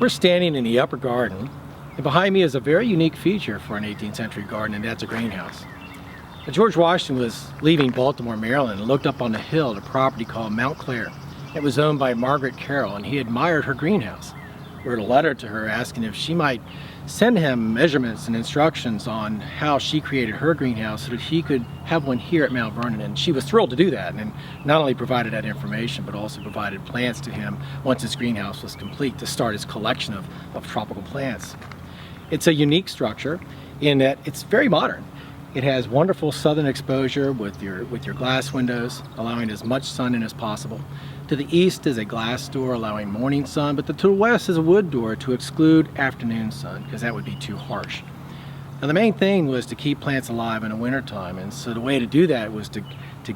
We're standing in the upper garden, and behind me is a very unique feature for an 18th century garden, and that's a greenhouse. Now, George Washington was leaving Baltimore, Maryland, and looked up on the hill at a property called Mount Clair. It was owned by Margaret Carroll, and he admired her greenhouse. Wrote a letter to her asking if she might send him measurements and instructions on how she created her greenhouse so that he could have one here at Mount Vernon. And she was thrilled to do that, and not only provided that information but also provided plants to him once his greenhouse was complete to start his collection of tropical plants. It's a unique structure in that it's very modern. It has wonderful southern exposure with your glass windows, allowing as much sun in as possible. To the east is a glass door allowing morning sun, but to the west is a wood door to exclude afternoon sun, because that would be too harsh. Now, the main thing was to keep plants alive in the wintertime, and so the way to do that was to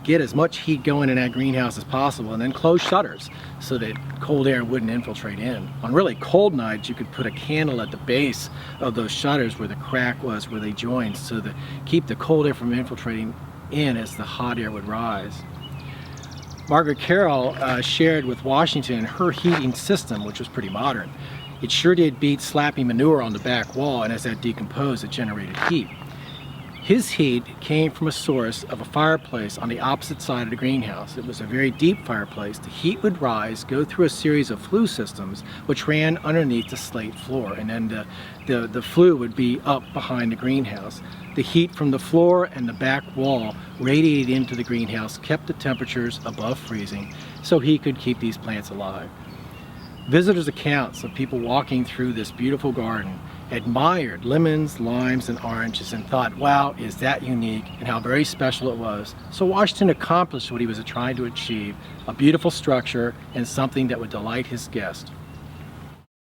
get as much heat going in that greenhouse as possible, and then close shutters so that cold air wouldn't infiltrate in. On really cold nights, you could put a candle at the base of those shutters where the crack was, where they joined, so to keep the cold air from infiltrating in as the hot air would rise. Margaret Carroll shared with Washington her heating system, which was pretty modern. It sure did beat slapping manure on the back wall, and as that decomposed, it generated heat. His heat came from a source of a fireplace on the opposite side of the greenhouse. It was a very deep fireplace. The heat would rise, go through a series of flue systems which ran underneath the slate floor, and then the flue would be up behind the greenhouse. The heat from the floor and the back wall radiated into the greenhouse, kept the temperatures above freezing, so he could keep these plants alive. Visitors' accounts of people walking through this beautiful garden admired lemons, limes, and oranges and thought, wow, is that unique, and how very special it was. So Washington accomplished what he was trying to achieve, a beautiful structure and something that would delight his guests.